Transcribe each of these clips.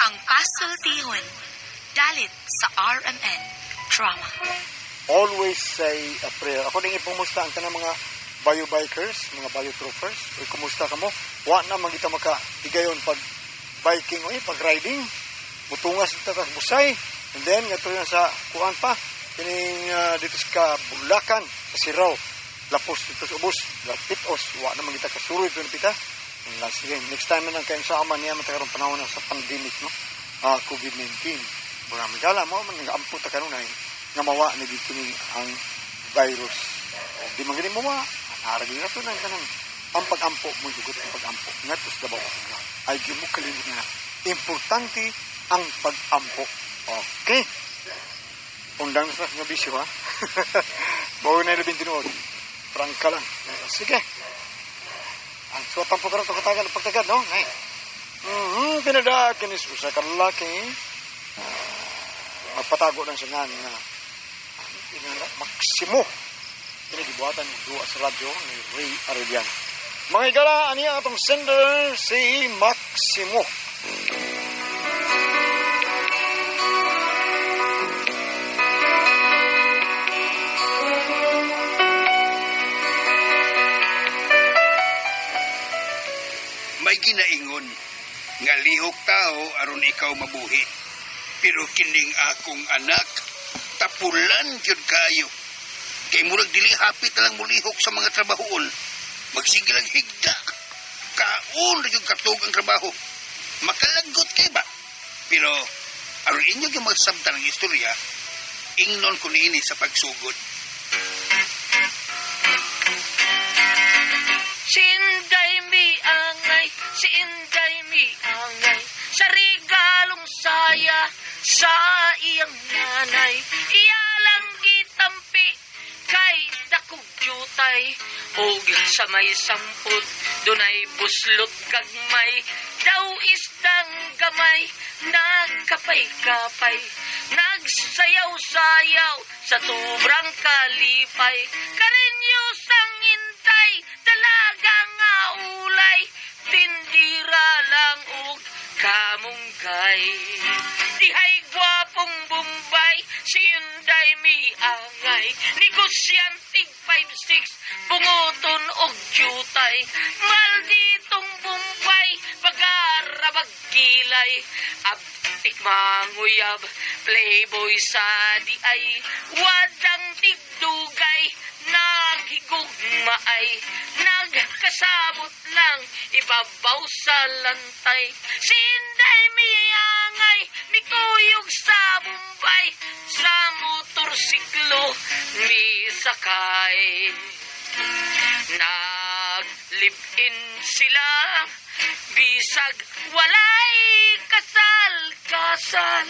ang pasultihon. Dalit sa RMN Drama. Always say a prayer. Ako din ipumusta ang tanang mga bio-bikers, mga bio-troopers. Uy, kumusta ka mo? Wa na magita maka-higayon pag biking, pag riding. Mutungas dito sa busay. And then, nga na sa kuan pa. Kining dito sa Bulacan, sa Siraw. Lapos dito sa ubos. Lapitos. Wa na magita kasuroy ito na pita. Sige, next time na lang kayo sa aman niya matakaroon panahon sa pandemic, no? COVID-19. Mga magala mo, nag-amput ka nun ay nga mawa na dito ang virus. Di man ganun mawa. Haragin na ito na kanang ang pag-ampo mo, dugot ang pag-ampo. Ngatos na ba? Ay, di mo kalimut na. Importante ang pag-ampo. Okay. Undang sa nga bisyo, ha? Bawa na yung 29. Prangka lang. Sige. Ang suwatang po ka rin ito katagal ng pagtagad, no? Ay. Pinadakin is usa ka lalaki. Magpatago lang siya nga Maximo. Pinagibuhatan ng duwa sa radyo ni Ray Arellano. Mga igala, aniya atong sender si Maximo. May ginaingon nga lihok tao aron ikaw mabuhi. Pero kining akong anak, tapulan yun kayo. Kay murag dili hapit na lang mulihok sa mga trabahoon. Magsige lang higda. Kaon na yung katog ang trabaho. Makalagot kay ba? Pero, aron inyo yung magsabta ng istorya, ingnon ko niini sa pagsugod. Si Inday mi angay, si Inday mi angay, sa regalong saya sa iyang nanay. Iyalang gitampi kay dakog jutay, og sa may samput dunay buslot gagmay. Daw isdang gamay, nagkapay-kapay, nagsayaw-sayaw sa tubrang kalipay. Karinyo sang Inday, dalaga nga ulay, tindira lang og kamunggay. Dihay gwapong Bombay, si Inday mi angay, negosyantig 5-6, bungoton og jutay. Malditong Bombay, pagarabag kilay, abtik manguyab, playboy sa di ay, wadang tigdugay, naghigugmaay, nagkasabot lang, ibabaw sa lantay. Si Inday mi angay, mikuyog sa Bombay, sa motorsiklo mi sakay. Nag-live-in sila, bisag walay kasal-kasal.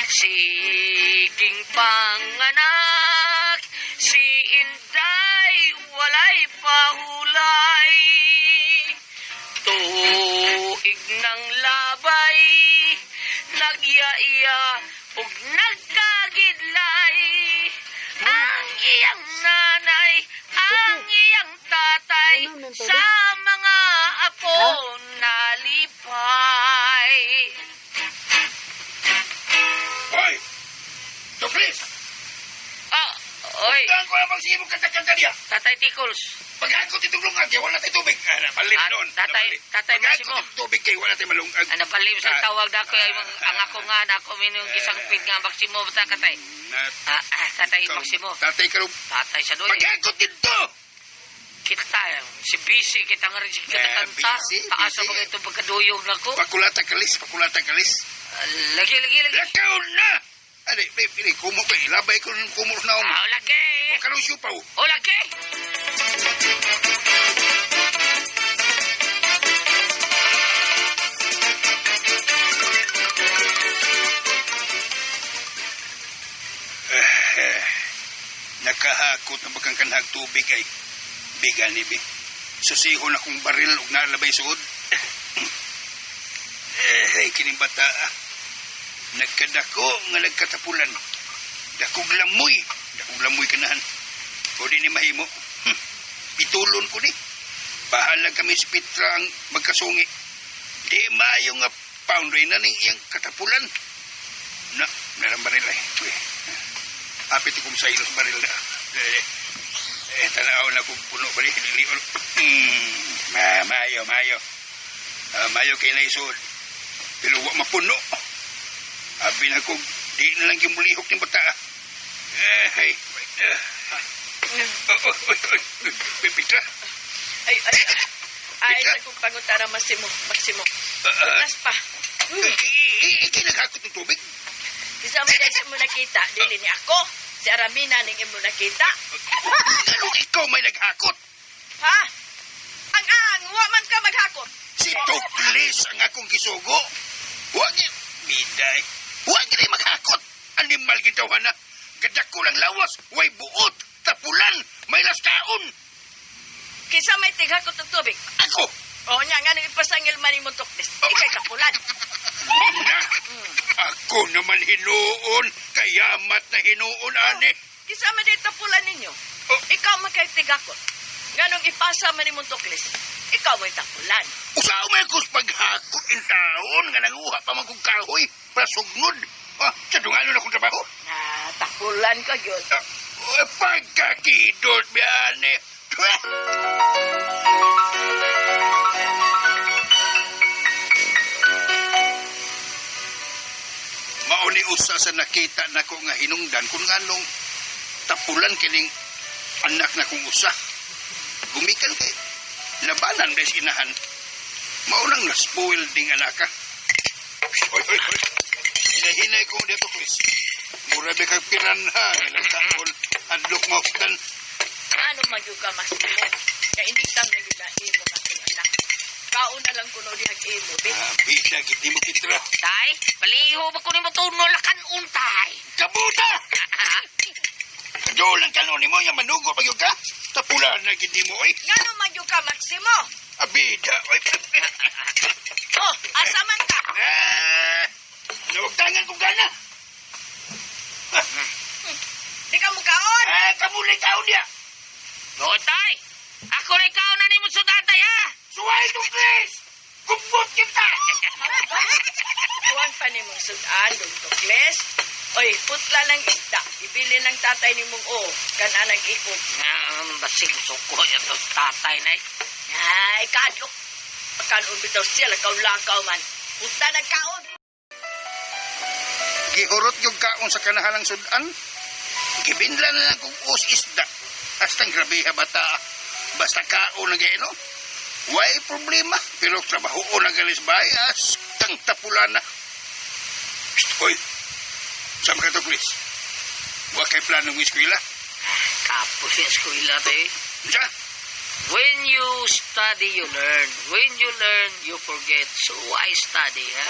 Siging panganak, si Inday walay pahulay. Tuig ng labay, nagyaiya ug nagkagidlay. Ang iyang nanay, ang iyang tatay, sa mga apo nalipay. Hoy! Doklis! Oy, Hanggang ko ang sige mong kanta-kanta niya. Tatay Tickles. Pag-akot itong lungag, kaya wala tayo tubig. Napalim doon. Tatay Pag-akot Maximo. itong tubig, kaya wala tayo malungag. Napalim sa tawag na ako, ang ako nga na ako minung isang pit nga Maximo. Basta katay. Tatay Maximo. Tatay ka rin. Tatay sa doy. Pag-akot dito! Kita, si Bisi, kita nga rin siya kanta. Busy, Taas busy. sa mga ito pagkaduyog na ko. Pakulata kalis. Lagi. Lakaw na! Adi, kumot ko. Ilabay ko ng kumot na ako. Lagi. Mo ka rin siupaw. Lagi. Nakahakot na bakang kanhag tubig ay bigan ni Bi. Susihon akong baril ug nalabay suod. Kining bata. Nagkadako nga nagkatapulan. Dakog lamoy kanahan. O di ni mahimo. Pitulon ko ni. Bahala kami sa Pitra ang magkasungi. Di maayo nga pound rin na ning iyang katapulan. Narang baril ay. Apit ikong sa ilos baril na. Tanaw na kung puno baril. Mayo. Mayo kay naisod. Pero wak mapuno. Abi na kung di na lang yung mulihok ng bata. Pipitra. Ay, sa kong pangutara, Maksimo. Bukas pa. Ikinagakot ng tubig. Isa mo dahil mo nakita, dili ni ako. Si Aramina ning imo nakita. Anong ikaw may naghakot? Ha? Ang, wa man ka maghakot. Si Tuklis ang akong gisugo. Huwag niya, Miday. Huwag niya maghakot. Animal gitawa na. Gadak ko lang lawas. Way buot. Tapulan. May laskaon. Kisa may tighakot ng tubig. Ako. O nya, nga nang ipasangil man imong tuklis. Ikay kapulan. Na. Ako naman hinuon. Kayamat na hinuon, ane. Kisa man din tapulan ninyo. Ikaw man kay tighakot. Nga nung ipasa man imong tuklis. Ikaw may tapulan. Usaw may kus paghakot in taon. Nga nanguha pa man kong kahoy. Prasugnod. Sa dungalo na kong trabaho. Tapulan ka yun. Pagkakidot, biyane. Mauni usa sa nakita na ko nga hinungdan kung nganong tapulan kining anak na kong usa. Gumikan kay labanan des inahan. Maunang na-spoil ding anak ka. Oy. Hinahinay ko dito, Chris. Murabi kang piranha. Ilang taon. Handlok mo. Ano magyuga, Maksimo? Kainitan na gila imo nga kong anak. Kaon na lang kuno dihag imo, be. Bida, hindi mo kitra. Tay, baliho ba ko ni mo tunolakan untay? Kabuta! Kadolan ka nun mo, yung manugo pag ka. Tapulan na hindi mo, oy. Ngano magyuga, Maksimo? Abida, oy. Oh, asa man ka? Nawagtangan ko gana. Di ka mukaon? Kamulay tao niya. O, tay, ako na ikaw na ni mo sudatay, ha? Suway to, Chris! Kumpot kita! Tuwan pa ni mong sudan, dong tukles. Oy, putla ng isda. Ibili ng tatay ni mong kana ng ikot. Basig suko yan to tatay na Ay, kadlok. Pagkanon bitaw siya, lakaw-lakaw man. Putla ng kaon. Gihurot yung kaon sa kanahalang sudan. Gibinla na lang kong isda. Hastang grabe bata. Basta kaon na gaya, no? Way problema. Pero trabaho o nagalis bayas. Tang tapulan na. Hoy. Sama ka to, Chris. Huwag kay planong eskwela. Kapos yung eskwela, tay. Siya? When you study, you learn. When you learn, you forget. So, I study, ha?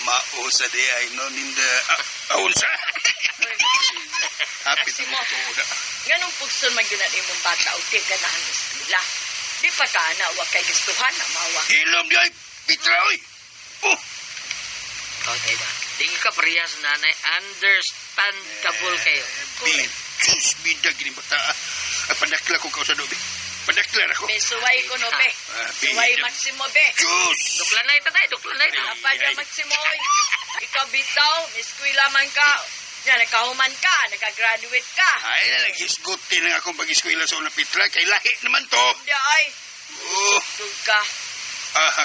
Mausa di ay no ninda. Unsa? Happy to Maksimo. mo. Nganong pugson man yun ang imong bata o di ganahan ng eskwela. Di pa ka na, huwag kay gustuhan na mawa. Hilom di ay Pitra, oy. Okay ba? Di ka parehas nanay. Understandable kayo. Sus, bida gini bata. Padakla ko sa dobi. Padakla ako. May suway ko no, be. Suway Maksimo, be. Sus. Duklanay, tatay. Duklanay. Apa dyan, Maksimo, oy. Ikaw bitaw, may eskwela man ka. Yan, nakahuman ka, nakagraduate ka. Ay, nalagisguti lang akong pag-eskwela sa una Pitra. Kay lahi naman to. Hindi ay, Oh, tug ka.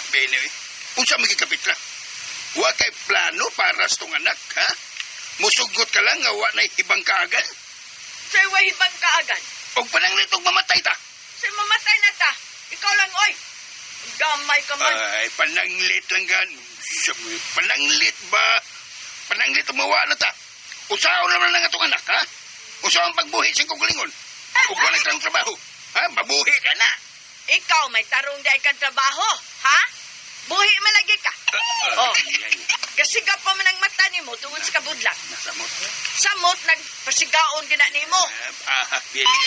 bene, oy. Unsa magikapitra? Wa kay plano para sa tong anak, ha? Musugot ka lang nga wa na ibang kaagan. Sa'y wahibang ka agad. Og pananglitog mamatay ta. Sa'y mamatay na ta. Ikaw lang, oy. Gamay ka man. Ay, pananglit lang gan. Pananglit ba? Pananglit umawa na ta. Usaon naman lang itong anak, ha? Usaon pagbuhi sa kukulingon. Kung wala kang trabaho, ha? Mabuhi ka na. Ikaw may tarong dahil kang trabaho, ha? Buhi malagi ka. Oh, gasigap pa man ang mata ni mo tungod sa kabudlak. Nasamot. Samot, nagpasigaon gina ni mo. Bini.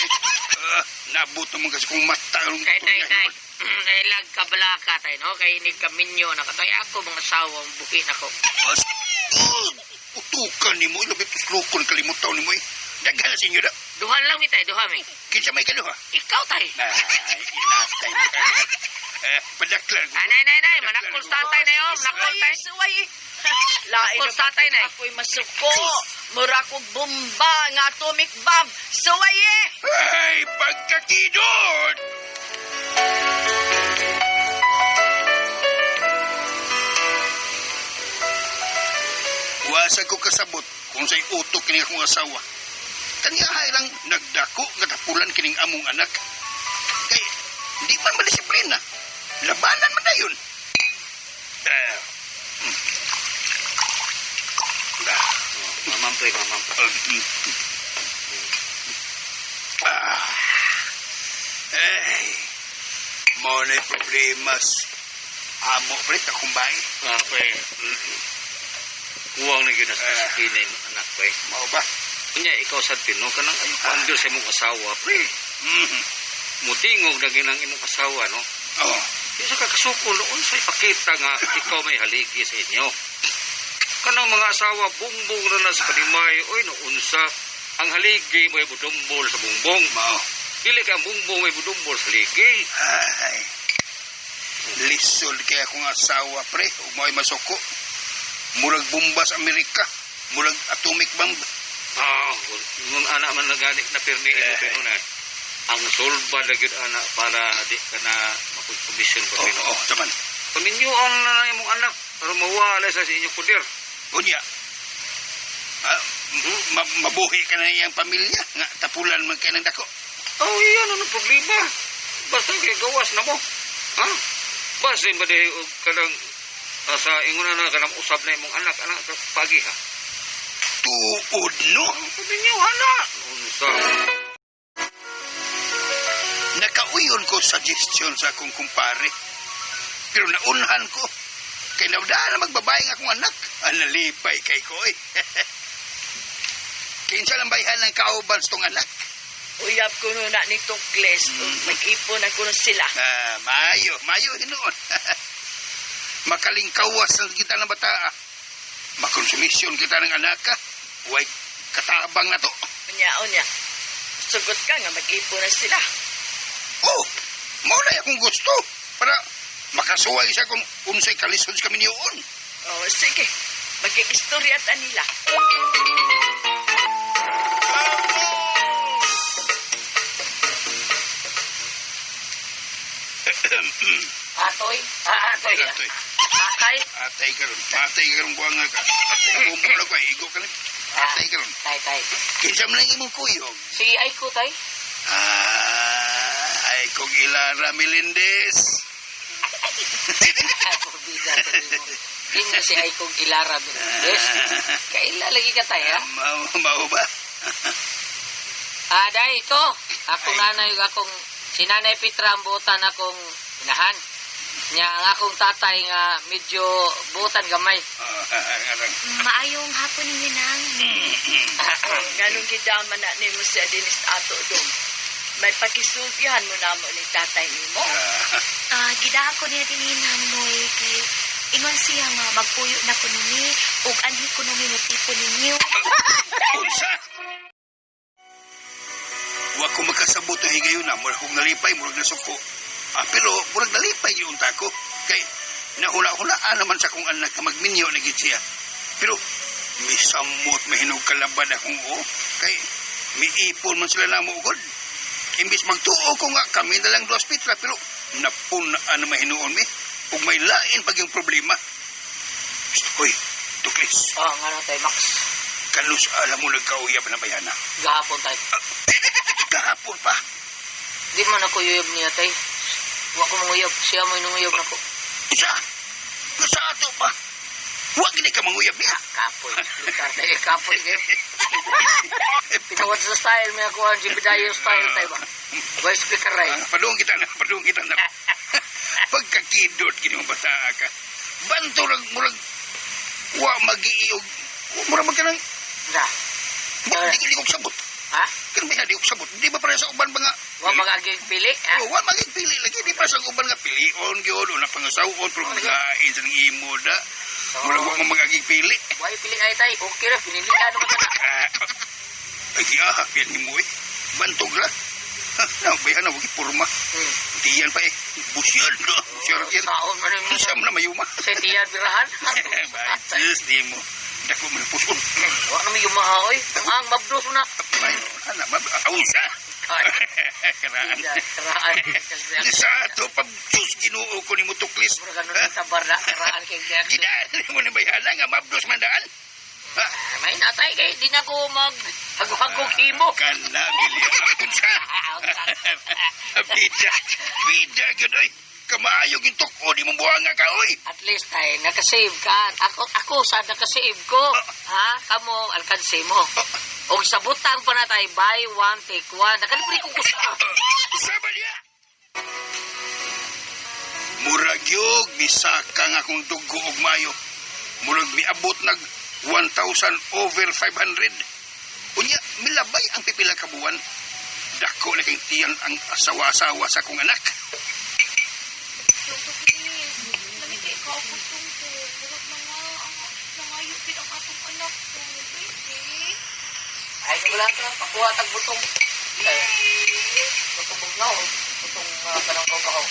Nabuto mo kasi kung mata. Kay tay. Ilag kabalaka tayo, no? Kay inig kaminyo na katoy ako mga sawang bukin ako. Utukan ni mo. Ilabit uslukon kalimutaw ni mo eh. Daghan na sinyo na. Duhan lang mi tayo, duha mi. Kinsa may kaluha. Ikaw tay. Ay, inatay mo ka. Padaklan ko. Nay, manakol sa tatay na yun. Manakol tay. Suway. Lain Ako, naman tatay na eh. ako'y masuko. Mura kong bomba nga atomic bomb. Suway eh. Ay, pagkakidot! Wasa ko kasabot kung sa'y utok kini akong asawa. Kaniyahay lang nagdako katapulan kining among anak. Kay, di man madisiplina. Labanan man na yun. Mamampoy. Ay, mo na'y problemas. Amo, pre, akong bahay. Pre. Kuwang na yun na sa kinay mo, anak, pre. Mao ba? Kanya, ikaw sa tino ka nang ayaw pa sa imong asawa, pre. Mhm. Mutingog na ginang imong asawa, no? Oh. Di sa kakasuko noon sa ipakita nga ikaw may haligi sa inyo. Kanang mga asawa, bungbong na sa kanimay, oy, naunsa, ang haligi may budumbol sa bungbong. Mao. Dili ka ang bungbong may budumbol sa haligi. Ay. Lisod kaya akong asawa, pre. Umoy masuko. Murag bomba sa Amerika. Murag atomic bomb. Nung anak man naganik na pirni mo pero na. Ang solba na gyud anak para di ka na makonsubisyon pa pino. Taman. Paminyo ang nanay mong anak para mawala sa inyong puder. Unya. Mabuhi ka na iyang pamilya. Nga tapulan man kayo ng dako. Oh, iyan ano problema. Basta kay gawas na mo. Ha? Basta ba di kanang sa ingon na kanang usab na imong anak pagi ha. Tuod, no? Paminyo anak. Unsa? Nakauyon ko suggestion sa akong kumpare. Pero naunhan ko. Kay nawdaan na magbabae ng akong anak. Nalipay kay ko eh. Kinsa lang bayhan ng kauban sa tong anak. Uyab ko na ni Tukles. Mag-ipon ako na sila. Mayo hinoon. Makalingkawas ng kita ng bata. Makonsumisyon kita ng anak ka. Huwag katabang na to. Unya. Sugot ka nga mag-ipon na sila. Oh, mauna akong gusto. Para makasuway siya kung unsay kalisod kami niyoon. Oh, sige. Magkikistoryatan nila. Atoy. Atay. Atay karon buang nga ka. Kumula ko, igo ka lang. Atay karon. Tay. Kinsa man lang imong kuyog. Si Aiko, tay. Ay kong Ilara Melendez. Bida to mo. Di mo si Aiko Ilara. Yes. Kaila lagi ka tay, ha? Mau ba? Day, ito. Akong nanay, si Nanay Petra ang buutan akong inahan. Nya ang akong tatay nga medyo buutan gamay. Maayong hapon ninyo nang. Ganun gidaman na ni mo si Adenis ato dong. May pakisultihan mo na mo ni tatay ni mo. Gida ko niya din moy kay ingon siya nga magpuyo na ko nini ug anhi ko nung minutipo ninyo. Unsa? Wa ko makasabot ang higayon na. Murag kong nalipay, murag nasuko. Pero murag nalipay yung tako. Kay nahula-hulaan naman sa kong anak na magminyo na gid siya. Pero may samot, may hinog kalaban akong Kay may ipon man sila na mo ugod. Imbis magtuo ko nga kami na lang 2 pitra. Pero napunaan na mahinuon mi. Kung may lain pag yung problema. Hoy, Tuklis. Nga na tay, Max. Kanus alam mo nagkauyab na bayana. Gahapon tay. Kahapon pa. Di man ako yuyab niya tay. Wa ko manguyab. Siya mo inunguyab na ko. Isa? Sa ato pa. Huwag hindi ka manguyab niya. Kapoy. Lutar tay. Kapoy kayo. Pitawad sa style may ako ang Jibidayo style tay ba? Voice speaker ray. Padung kita na. Pagkakidot kini mo bata ka. Banturag murag wa magiiog. Murag magkanang Na. Di ko sabot. Ha? Kaya may hadi ko sabot. Di ba para sa uban ba nga? Wa magaging pili, ha? Wa magigpili lagi. Di para sa uban nga pilion gyud o na pangasawon pero magain sa imo da. Murag wa mo magagipili. Wa pili ay tay. Okay ra pinilian naman ta. Ay yan ni mo eh. Bantog ra. Bayan na wagi porma. Tiyan pa eh. Busyad no. Sure kira. Kaon man mo. Isa mo na mayuma. Sa tiyan birahan. Bajus di mo. Dako mo na puson. Wa na may yumaha oy. Ang mabdos na. Ay, anak ba? Ausa. Karaan. Karaan. Sa ato pag-jus ginoo ko ni mo tuklis. Mura ganun ang tabar na karaan kay Jack. Gidaan mo ni bayana nga mabdos mandaan. Ha? May natay kay di na ko mag hagog himo. Kana bili akon sa. Bida gyud oy. Kamaayo gid tuko di mo buanga ka oy. At least ay nakasave ka. Ako sad nakasave ko. Ha? Kamo alkanse mo. Og sa butang pa na tayo, buy one, take one. Nakalibre ko gusto. Sama niya. Murag yug, bisakang akong dugo og mayo. Murag miabot nag 1,000 over 500. Unya, milabay ang pipila ka buwan. Dako na kay tiyan ang asawa-asawa sa kong anak. Lamig kay ikaw putong ko. Burot na nga nangayupin ang atong anak ko. Baby. Ay, wala ka. Pakuha tag butong. Butong bugnaw. Butong kanang babaw.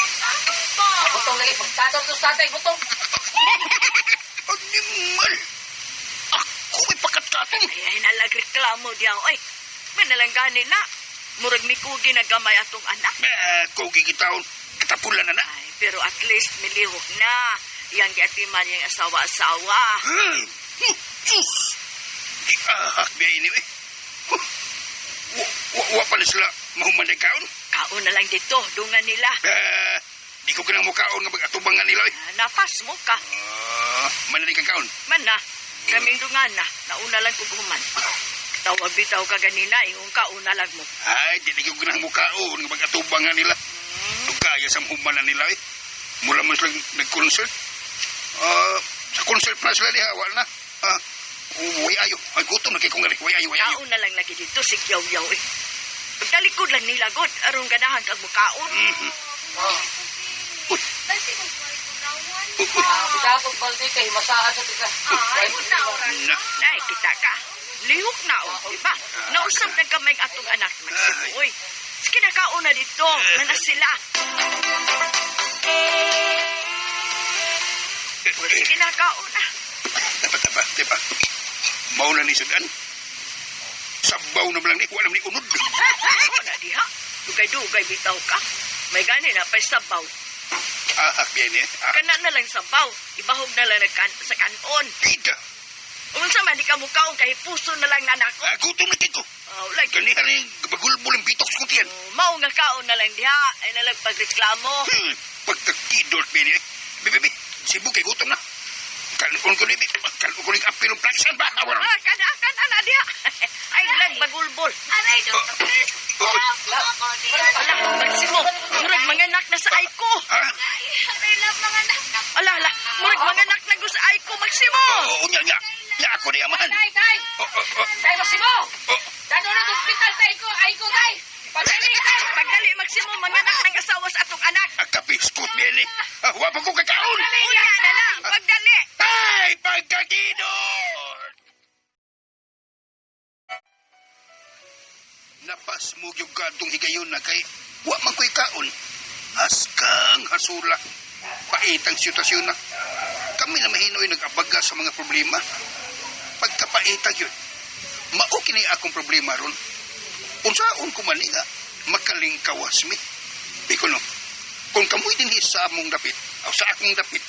Magkakot pa. Butong lagi. Pagkatong to sa tatay, butong. Animal! Ako may pagkatapon. Ay, nalagreklamo diyan. Oy, may nalanggani na. Murag mikugi na gamay atong anak. Kung gigitaon, katapulan na na. Ay, pero at least milihok na. Yang giatiman yung asawa-asawa. Diyos! Giahak biya ini eh. Wa pala sila mahuman na kaon. Kaon na lang dito, dungan nila. Di ko ganang mukaon nga mag-atubangan nila eh. Napas mo ka. Manali kang kaon. Man na, kaming dungan na. Nauna lang kuguman. Tawag bitaw ka ganina, yung kauna lang mo. Ay, di ko ganang mukaon nga mag-atubangan nila. Kaya sa mahuman na nila eh. Mula mo sila nag-concert. Sa concert na sila dihawa na. Way ayo. Ay, gutom na kay kong way ayo. Kauna lang lagi dito, sigyaw-yaw eh. Pagtalikod lang nila, God. Arong ganahan kag mukaon. Dati mo ba ito nawan? Pagkatong baldi kay masaan sa tika. Ay, mutawaran na. Nay, kita ka. Lihok na, oh, diba? Nausap na kamay ang atong anak. Magsibuoy. Sige na kauna dito. Nanas sila. Sige na kauna. Diba? Mauna ni Sudan. Sabaw na lang ni. Wala ni unod. Ako na diha. Dugay-dugay bitaw ka. May gani na pa'y sabaw. Biyan eh. Kana na lang sabaw. Ibahog na lang sa kanon. Pida. Unsa man di ka mukaon kay puso na lang nanak ko. Gutom na kiko. Like, Kanihan ni bagulbul ang bitok sa kuntiyan. mao nga kaon na lang diha. Ay nalang pagreklamo. Pagkakidot biyan eh. Bibi, sibu kay gutom na. Kalukon ko ni apil ng plaksan ba? Awar. Kana na diha. Ay lang bagulbol. Aray, Dr. Chris. Ala, magsimo. Murag manganak na sa Aiko. Ha? Aray lang mga anak. Ala, murag manganak na ko sa Aiko, Magsimo. Oo, nga. Nga ako ni amahan. Tay! Tay, Maksimo! Dado na sa hospital, tay ko! Ay ko, tay! Pagdali, tay! Pagdali, Magsimo, manganak ng asawa sa atong anak. Kapiskot biyan eh. Wapa ko kakaon. Unya na lang, pagdali. Ay, pagkakidot! Napas mo yung kadong higayon na kay wa man ko'y kaon. Askang hasula. Paitang sitwasyon na. Kami na mahinoy nag-abaga sa mga problema. Pagkapaitang yun, mauki na akong problema ron. Unsaon ko man nga, makalingkawas mi. Biko no, kung kamoy din sa among dapit, o sa akong dapit,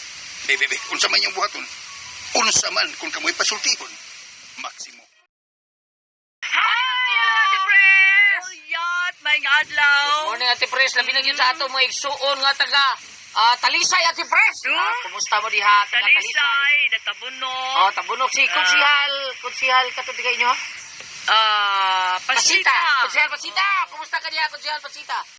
bebe, unsa man yung buhaton, unsa man kung kamoy pasultihon, Maksimo. Hi, Ate Pres. Uyat, may adlaw. Morning, Ate Pres. Labi na yun sa ato mga igsuon nga taga Talisay, Ate Pres. Kumusta mo diha? Taga Talisay, Databunok. Tabunok si Konsihal katutigay nyo, ha? Pasita. Konsihal Pasita. Kumusta ka diha, Konsihal Pasita?